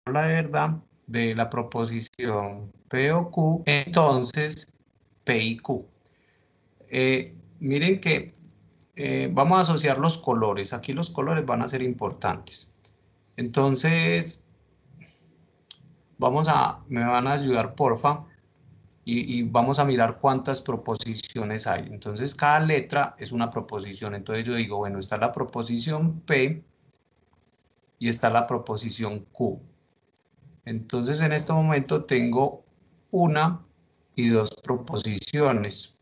tabla de verdad de la proposición P o Q, entonces P y Q. Miren que vamos a asociar los colores. Aquí los colores van a ser importantes. Entonces, me van a ayudar, porfa, y vamos a mirar cuántas proposiciones hay. Entonces, cada letra es una proposición. Entonces yo digo, bueno, está la proposición P y está la proposición Q. Entonces, en este momento tengo una y dos proposiciones.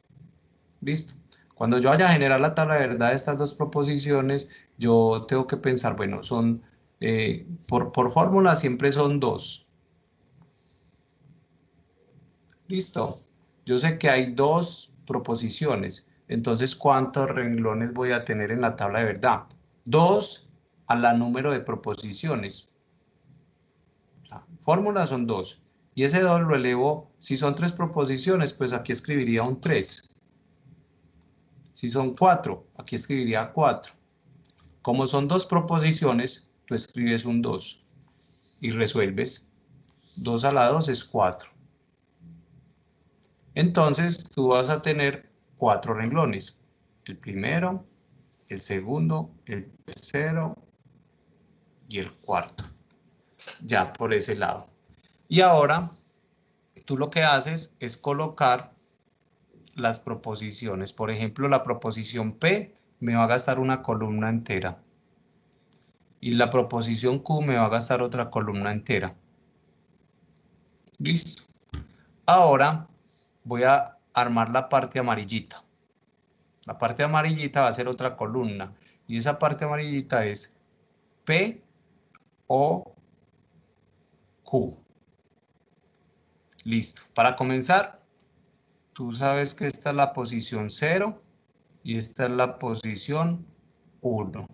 ¿Listo? Cuando yo vaya a generar la tabla de verdad de estas dos proposiciones, yo tengo que pensar, bueno, son, por fórmula siempre son dos. ¿Listo? Yo sé que hay dos proposiciones, entonces, ¿cuántos renglones voy a tener en la tabla de verdad? 2 a la número de proposiciones. La fórmula son 2. Y ese 2 lo elevo, si son 3 proposiciones, pues aquí escribiría un 3. Si son 4, aquí escribiría 4. Como son dos proposiciones, tú escribes un 2 y resuelves. 2 a la 2 es 4. Entonces, tú vas a tener 4 renglones. El primero, el segundo, el tercero y el cuarto. Ya por ese lado. Y ahora, tú lo que haces es colocar las proposiciones. Por ejemplo, la proposición P me va a gastar una columna entera. Y la proposición Q me va a gastar otra columna entera. Listo. Ahora voy a armar la parte amarillita. La parte amarillita va a ser otra columna. Y esa parte amarillita es P o Q. Listo. Para comenzar, tú sabes que esta es la posición 0 y esta es la posición 1.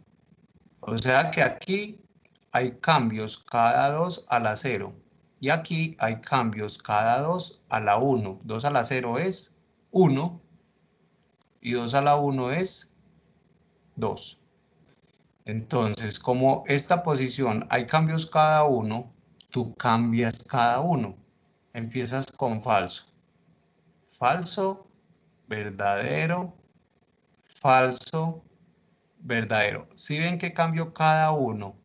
O sea que aquí hay cambios cada 2 a la 0. Y aquí hay cambios cada 2 a la 1. 2 a la 0 es 1 y 2 a la 1 es 2. Entonces, como esta posición hay cambios cada uno, tú cambias cada uno. Empiezas con falso. Falso, verdadero, falso, verdadero. Si ven que cambio cada uno,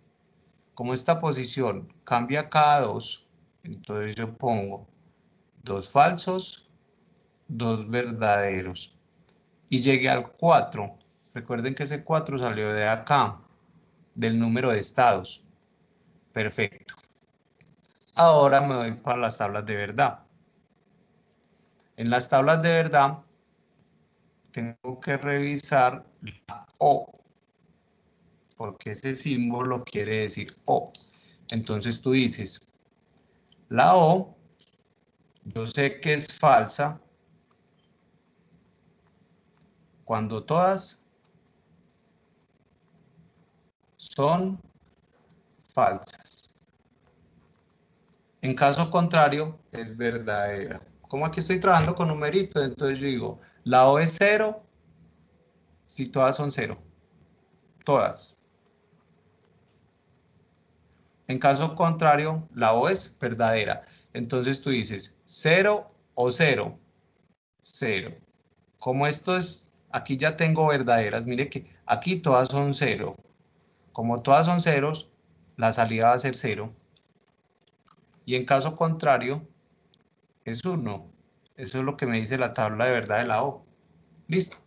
como esta posición cambia cada 2, entonces yo pongo 2 falsos, 2 verdaderos. Y llegué al 4. Recuerden que ese 4 salió de acá, del número de estados. Perfecto. Ahora me voy para las tablas de verdad. En las tablas de verdad, tengo que revisar la O, porque ese símbolo quiere decir O. Entonces tú dices, la O, yo sé que es falsa cuando todas son falsas. En caso contrario, es verdadera. Como aquí estoy trabajando con numeritos, entonces yo digo, la O es 0 si todas son 0. Todas. En caso contrario, la O es verdadera. Entonces tú dices 0 o 0. 0. Como esto es, aquí ya tengo verdaderas, mire que aquí todas son 0. Como todas son ceros, la salida va a ser 0. Y en caso contrario, es 1. Eso es lo que me dice la tabla de verdad de la O. Listo.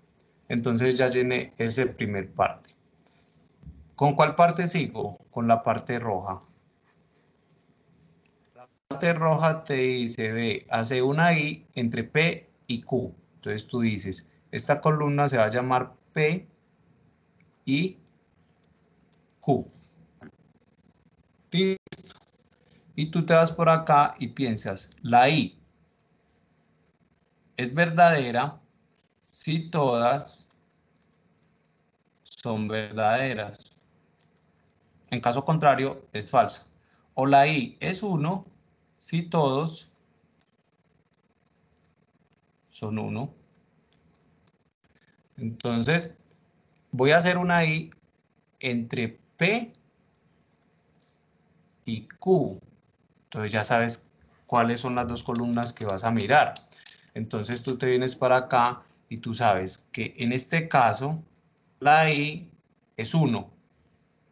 Entonces ya llené ese primer parte. ¿Con cuál parte sigo? Con la parte roja. La parte roja te dice, ve, hace una I entre P y Q. Entonces tú dices, esta columna se va a llamar P y Q. Listo. Y tú te vas por acá y piensas, la I es verdadera si todas son verdaderas. En caso contrario, es falsa. O la I es 1 si todos son 1. Entonces, voy a hacer una I entre P y Q. Entonces ya sabes cuáles son las dos columnas que vas a mirar. Entonces tú te vienes para acá y tú sabes que en este caso la I es 1.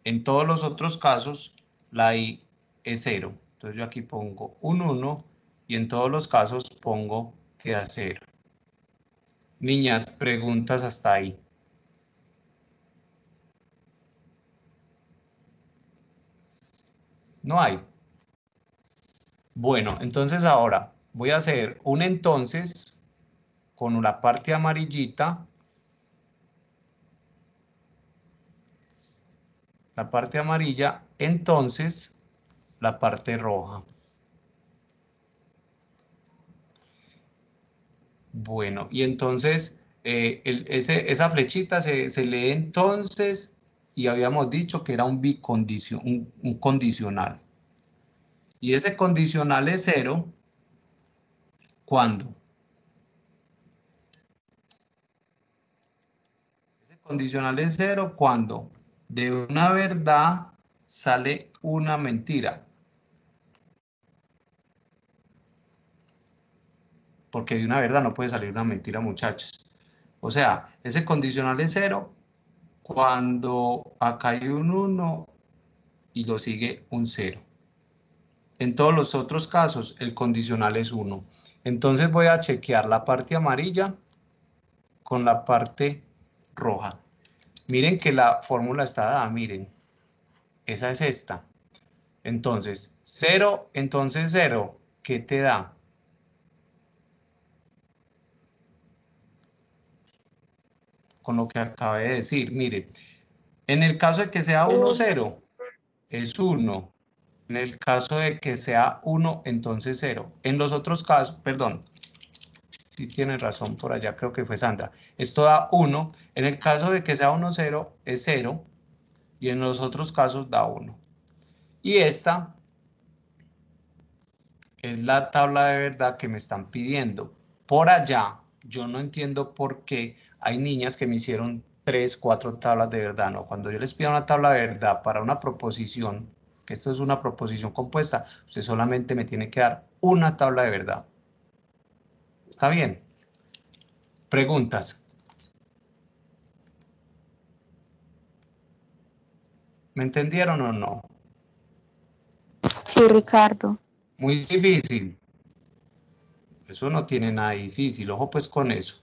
En todos los otros casos la I es 0. Entonces yo aquí pongo un 1 y en todos los casos pongo que da 0. Niñas, preguntas hasta ahí. No hay. Bueno, entonces ahora voy a hacer un entonces con la parte amarillita. La parte amarilla, entonces la parte roja. Bueno, y entonces esa flechita se lee entonces y habíamos dicho que era un condicional. Y ese condicional es 0, ¿cuándo? Ese condicional es 0 cuando de una verdad sale una mentira. Porque de una verdad no puede salir una mentira, muchachos. O sea, ese condicional es 0 cuando acá hay un 1 y lo sigue un 0. En todos los otros casos, el condicional es 1. Entonces voy a chequear la parte amarilla con la parte roja. Miren que la fórmula está dada, miren. Esa es esta. Entonces, 0, entonces 0, ¿qué te da? Con lo que acabé de decir, miren. En el caso de que sea 1, 0, es 1. En el caso de que sea 1, entonces 0. En los otros casos, perdón, sí tiene razón por allá, creo que fue Sandra. Esto da 1. En el caso de que sea 1, 0, es 0. Y en los otros casos da 1. Y esta es la tabla de verdad que me están pidiendo. Por allá, yo no entiendo por qué hay niñas que me hicieron 3, 4 tablas de verdad. No, cuando yo les pido una tabla de verdad para una proposición, que esto es una proposición compuesta, usted solamente me tiene que dar una tabla de verdad. ¿Está bien? Preguntas. ¿Me entendieron o no? Sí, Ricardo. Muy difícil. Eso no tiene nada difícil. Ojo pues con eso.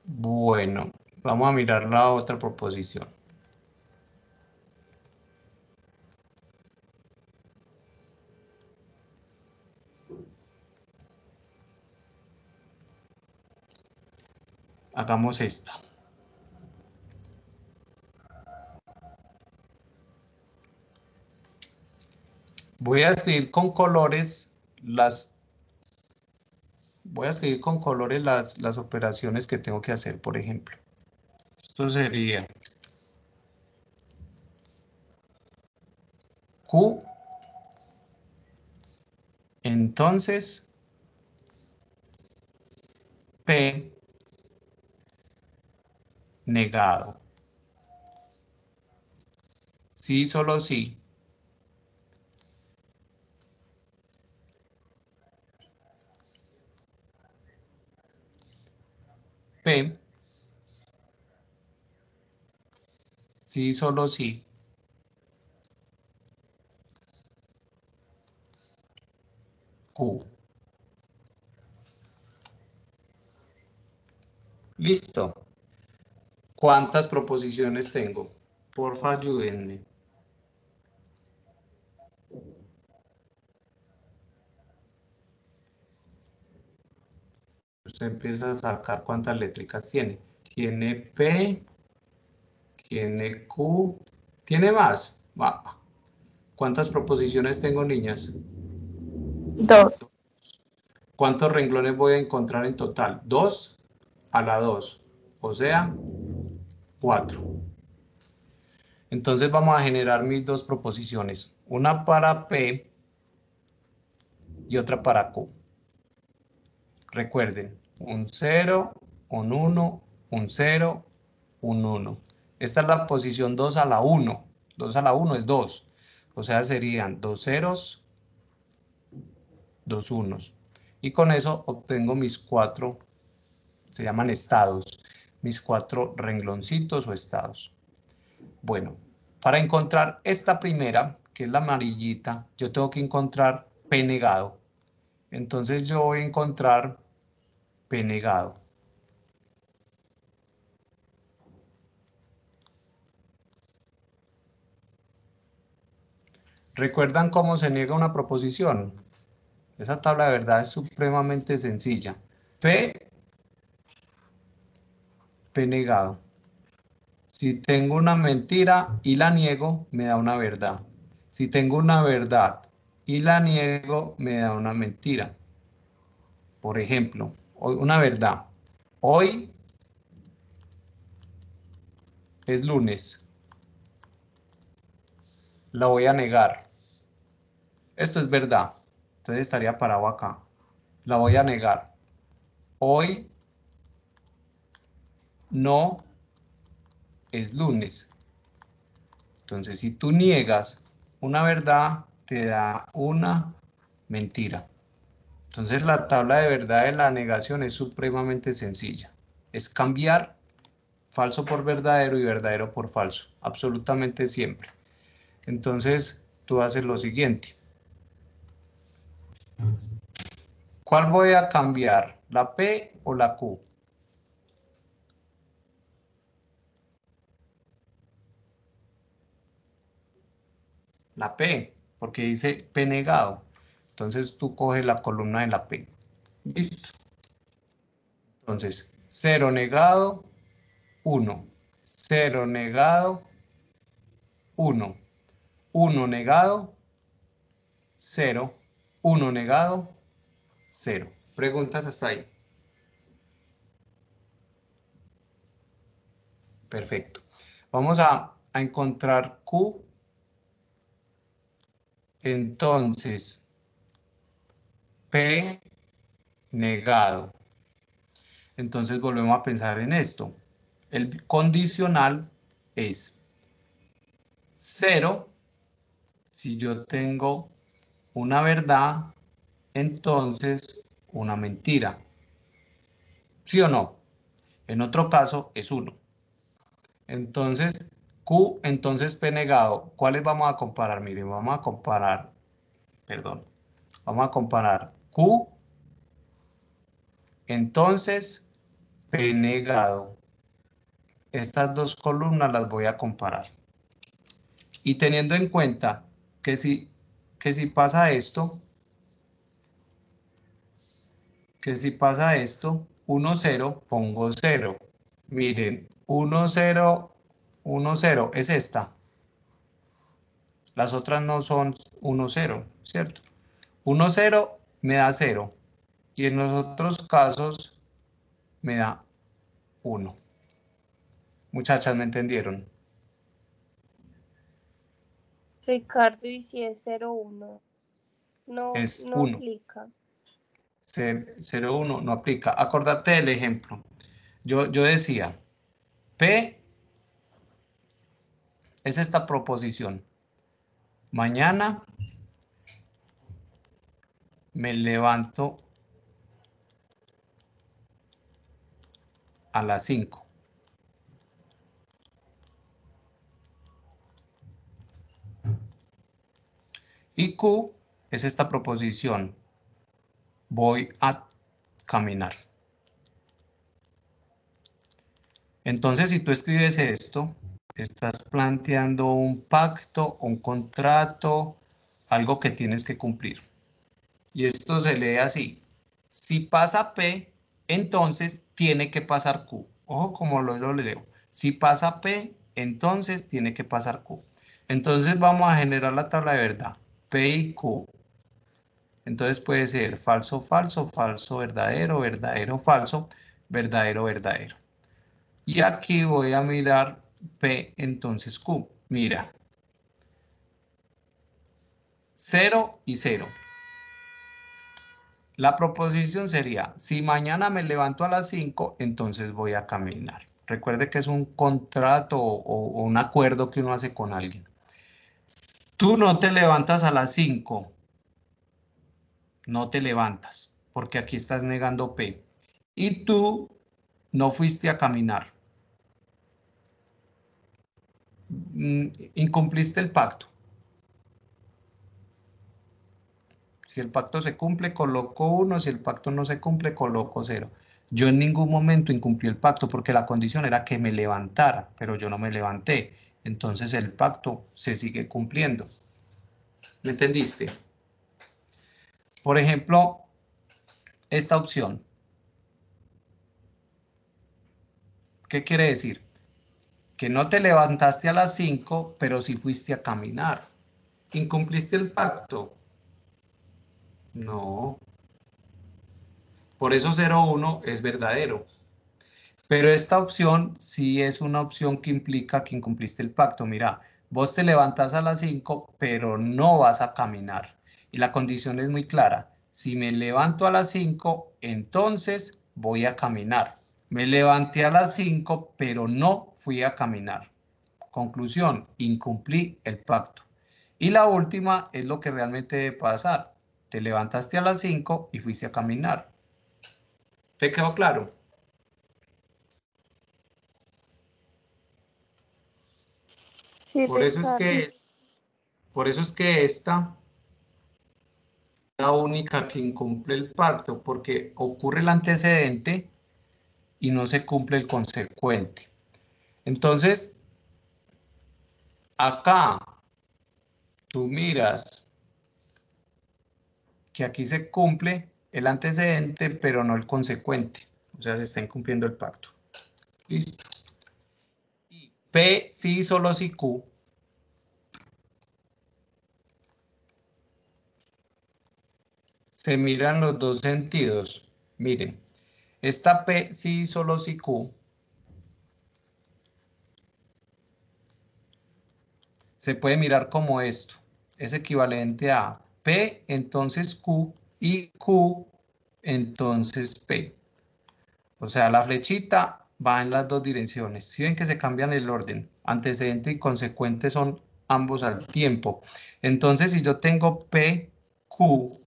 Bueno, vamos a mirar la otra proposición. Hagamos esta. Voy a escribir con colores las operaciones que tengo que hacer, por ejemplo. Esto sería Q, entonces P negado. Sí, solo sí. P, sí, solo sí. Q. Listo. ¿Cuántas proposiciones tengo? Porfa, ayúdenme. Usted empieza a sacar cuántas létricas tiene. Tiene P, tiene Q, ¿tiene más? ¿Cuántas proposiciones tengo, niñas? 2. ¿Cuántos renglones voy a encontrar en total? 2 a la 2, o sea, 4. Entonces vamos a generar mis dos proposiciones, una para P y otra para Q. Recuerden, un 0, un 1, un 0, un 1. Esta es la posición 2 a la 1. 2 a la 1 es 2. O sea, serían 2 ceros, 2 unos. Y con eso obtengo mis 4, se llaman estados, mis 4 rengloncitos o estados. Bueno, para encontrar esta primera, que es la amarillita, yo tengo que encontrar P negado. Entonces yo voy a encontrar P negado. ¿Recuerdan cómo se niega una proposición? Esa tabla de verdad es supremamente sencilla. P negado. Si tengo una mentira y la niego, me da una verdad. Si tengo una verdad y la niego, me da una mentira. Por ejemplo, una verdad. Hoy es lunes. La voy a negar. Esto es verdad. Entonces estaría parado acá. La voy a negar. Hoy no es lunes. Entonces, si tú niegas una verdad, te da una mentira. Entonces, la tabla de verdad de la negación es supremamente sencilla. Es cambiar falso por verdadero y verdadero por falso. Absolutamente siempre. Entonces, tú haces lo siguiente. ¿Cuál voy a cambiar? ¿La P o la Q? La P, porque dice P negado. Entonces tú coges la columna de la P. Listo. Entonces, 0 negado, 1. 0 negado, 1. 1 negado, 0. 1 negado, 0. ¿Preguntas hasta ahí? Perfecto. Vamos a encontrar Q. Entonces, P negado. Entonces volvemos a pensar en esto. El condicional es 0. Si yo tengo una verdad, entonces una mentira. ¿Sí o no? En otro caso es 1. Entonces, Q, entonces P negado. ¿Cuáles vamos a comparar? Miren, vamos a comparar, perdón, vamos a comparar Q, entonces P negado. Estas dos columnas las voy a comparar. Y teniendo en cuenta que si pasa esto, 1, 0, pongo 0. Miren, 1, 0, 1, 0, es esta. Las otras no son 1, 0, ¿cierto? 1, 0 me da 0. Y en los otros casos me da 1. Muchachas, ¿me entendieron? Ricardo, y si es 01, Es no 1. aplica. 0, 1 no aplica. Acordate del ejemplo. Yo decía, P es esta proposición. Mañana me levanto a las 5. Y Q es esta proposición. Voy a caminar. Entonces, si tú escribes esto, estás planteando un pacto, un contrato, algo que tienes que cumplir. Y esto se lee así. Si pasa P, entonces tiene que pasar Q. Ojo como lo leo. Si pasa P, entonces tiene que pasar Q. Entonces vamos a generar la tabla de verdad. P y Q. Entonces puede ser falso, falso, falso, verdadero, verdadero, falso, verdadero, verdadero. Y aquí voy a mirar P, entonces Q. Mira. 0 y 0. La proposición sería, si mañana me levanto a las 5, entonces voy a caminar. Recuerde que es un contrato o un acuerdo que uno hace con alguien. Tú no te levantas a las 5. No te levantas, porque aquí estás negando P. Y tú no fuiste a caminar. Incumpliste el pacto. Si el pacto se cumple, coloco 1. Si el pacto no se cumple, coloco 0. Yo en ningún momento incumplí el pacto porque la condición era que me levantara, pero yo no me levanté. Entonces el pacto se sigue cumpliendo. ¿Me entendiste? Por ejemplo, esta opción. ¿Qué quiere decir? Que no te levantaste a las 5, pero sí fuiste a caminar. ¿Incumpliste el pacto? No. Por eso 0,1 es verdadero. Pero esta opción sí es una opción que implica que incumpliste el pacto. Mira, vos te levantas a las 5, pero no vas a caminar. Y la condición es muy clara. Si me levanto a las 5, entonces voy a caminar. Me levanté a las 5, pero no fui a caminar. Conclusión, incumplí el pacto. Y la última es lo que realmente debe pasar. Te levantaste a las 5 y fuiste a caminar. ¿Te quedó claro? Sí, Por eso es Ricardo. que, por eso es que esta es la única que incumple el pacto, porque ocurre el antecedente y no se cumple el consecuente. Entonces, acá tú miras que aquí se cumple el antecedente, pero no el consecuente. O sea, se está incumpliendo el pacto. Listo. Y P, sí, solo si Q. Se miran los dos sentidos. Miren, esta P, sí, solo si Q. Se puede mirar como esto. Es equivalente a P, entonces Q, y Q, entonces P. O sea, la flechita va en las dos direcciones. Si ven que se cambian el orden, antecedente y consecuente son ambos al tiempo. Entonces, si yo tengo P, Q,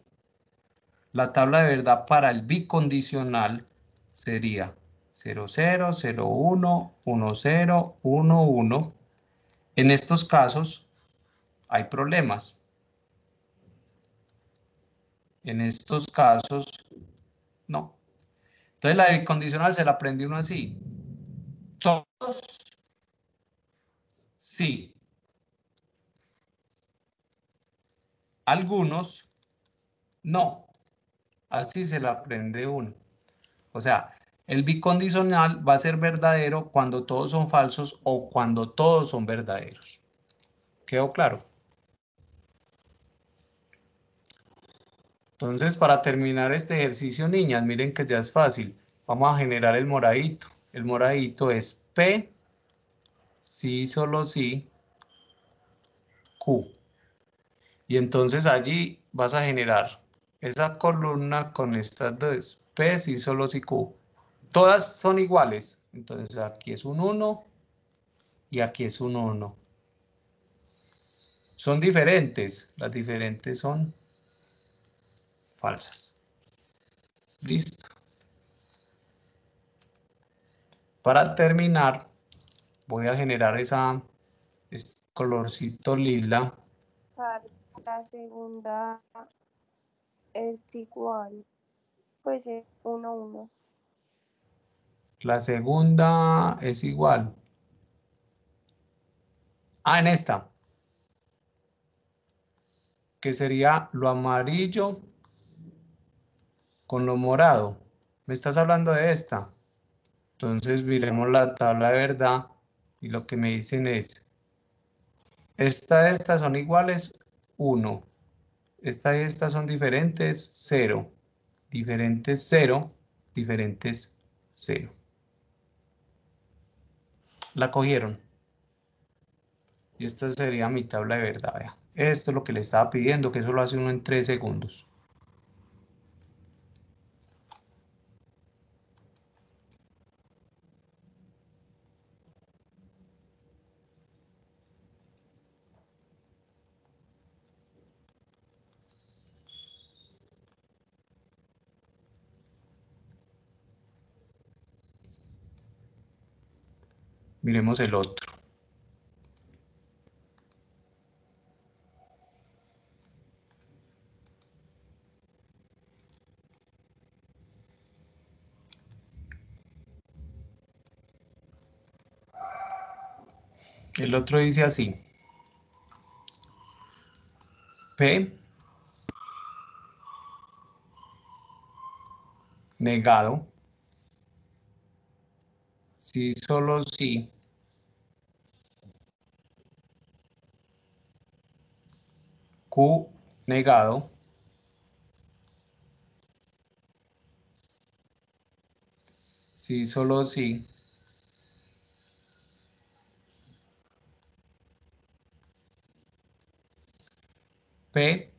la tabla de verdad para el bicondicional sería 0, 0, 0, 1, 1, 0, 1, 1. En estos casos hay problemas. En estos casos, no. Entonces la bicondicional se la aprende uno así. Todos, sí. Algunos, no. Así se la aprende uno. O sea, el bicondicional va a ser verdadero cuando todos son falsos o cuando todos son verdaderos. ¿Quedó claro? Entonces, para terminar este ejercicio, niñas, miren que ya es fácil. Vamos a generar el moradito. El moradito es P, sí, solo sí, Q. Y entonces allí vas a generar esa columna con estas dos, P, sí, solo sí, Q. Todas son iguales. Entonces aquí es un 1 y aquí es un 1. Son diferentes. Las diferentes son falsas. Listo. Para terminar, voy a generar ese colorcito lila. La segunda es igual. Pues es 1, 1. La segunda es igual. Ah, en esta. Que sería lo amarillo con lo morado. ¿Me estás hablando de esta? Entonces miremos la tabla de verdad y lo que me dicen es, estas son iguales, 1. Esta y esta son diferentes, 0. Diferentes, 0. Diferentes, 0. La cogieron. Y esta sería mi tabla de verdad. Vea. Esto es lo que le estaba pidiendo, que eso lo hace uno en 3 segundos. Miremos el otro. El otro dice así. P negado. Si solo si Q negado. Si solo si P.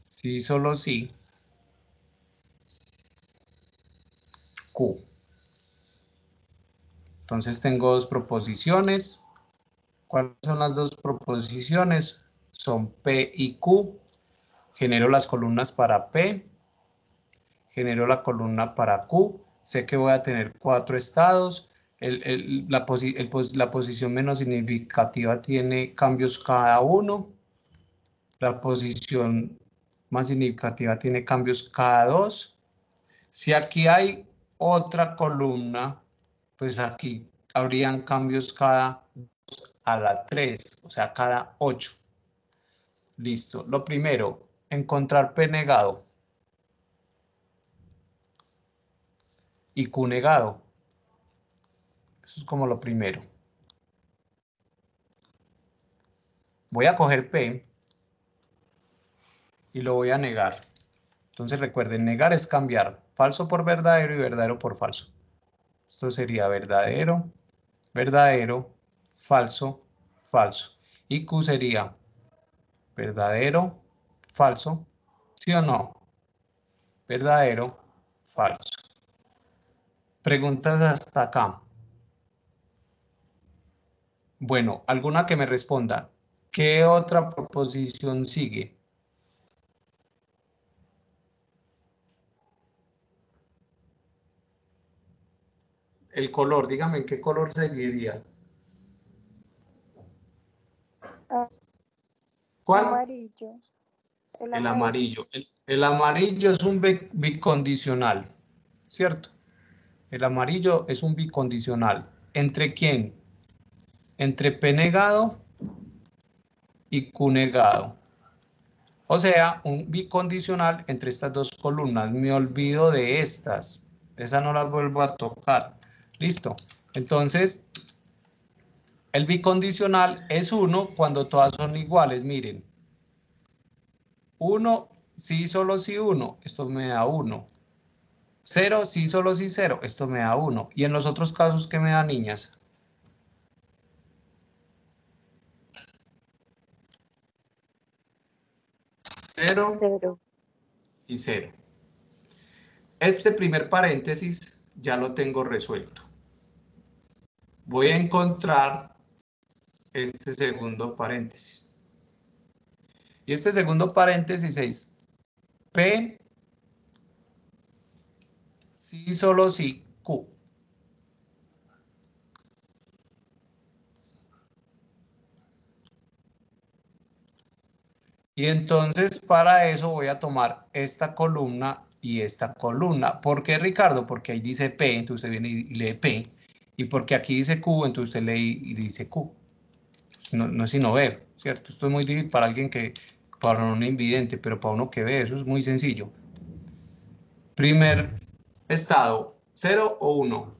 Si solo si Q. Entonces tengo dos proposiciones. ¿Cuáles son las dos proposiciones? Son P y Q. Genero las columnas para P. Genero la columna para Q. Sé que voy a tener 4 estados. La posición menos significativa tiene cambios cada uno. La posición más significativa tiene cambios cada 2. Si aquí hay otra columna, pues aquí habrían cambios cada 2 a la 3, o sea, cada 8. Listo. Lo primero, encontrar P negado y Q negado. Eso es como lo primero. Voy a coger P y lo voy a negar. Entonces recuerden, negar es cambiar falso por verdadero y verdadero por falso. Esto sería verdadero, verdadero, falso, falso. Y Q sería verdadero, falso, ¿sí o no? Verdadero, falso. Preguntas hasta acá. Bueno, alguna que me responda. ¿Qué otra proposición sigue? El color, dígame, ¿qué color seguiría? ¿Cuál? Amarillo. El amarillo. El amarillo es un bicondicional, ¿cierto? El amarillo es un bicondicional. ¿Entre quién? Entre P negado y Q negado. O sea, un bicondicional entre estas dos columnas. Me olvido de estas. Esa no las vuelvo a tocar. Listo. Entonces, el bicondicional es 1 cuando todas son iguales. Miren. 1, sí, solo si 1. Esto me da 1. 0, sí, solo si 0. Esto me da 1. Y en los otros casos, ¿qué me da, niñas? 0 0. y 0. Este primer paréntesis ya lo tengo resuelto. Voy a encontrar este segundo paréntesis. Y este segundo paréntesis es P, sí, solo si, Q. Y entonces para eso voy a tomar esta columna y esta columna. ¿Por qué, Ricardo? Porque ahí dice P, entonces usted viene y lee P. Y porque aquí dice Q, entonces usted lee y dice Q. No es sino ver, ¿cierto? Esto es muy difícil para alguien que, para un invidente, pero para uno que ve, eso es muy sencillo. Primer estado, 0 o 1.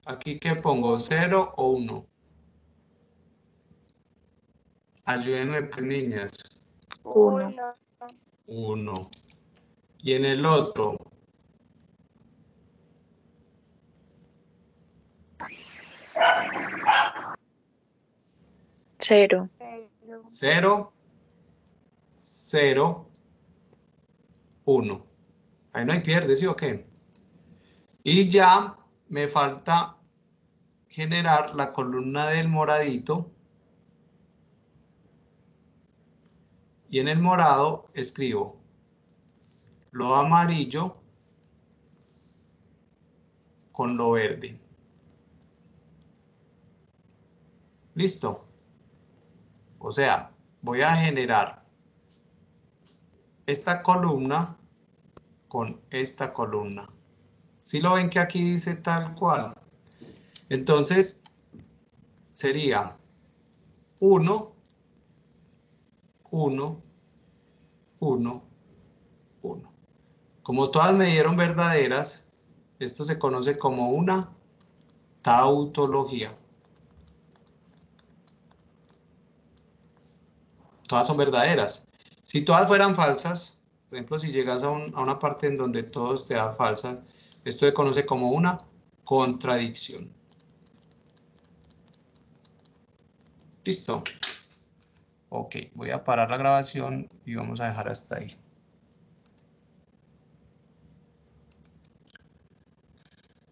Aquí que pongo 0 o 1. Ayúdenme, pues, niñas. 1. 1. Y en el otro, 0. 0, 0, 1. Ahí no hay pierde, ¿sí o qué? Y ya me falta generar la columna del moradito Y en el morado escribo lo amarillo con lo verde. ¿Listo? O sea, voy a generar esta columna con esta columna. ¿Sí lo ven que aquí dice tal cual? Entonces, sería 1, 1, 1, 1. Como todas me dieron verdaderas, esto se conoce como una tautología. Todas son verdaderas. Si todas fueran falsas, por ejemplo, si llegas a una parte en donde todos te da falsas, esto se conoce como una contradicción. ¿Listo? Ok, voy a parar la grabación y vamos a dejar hasta ahí.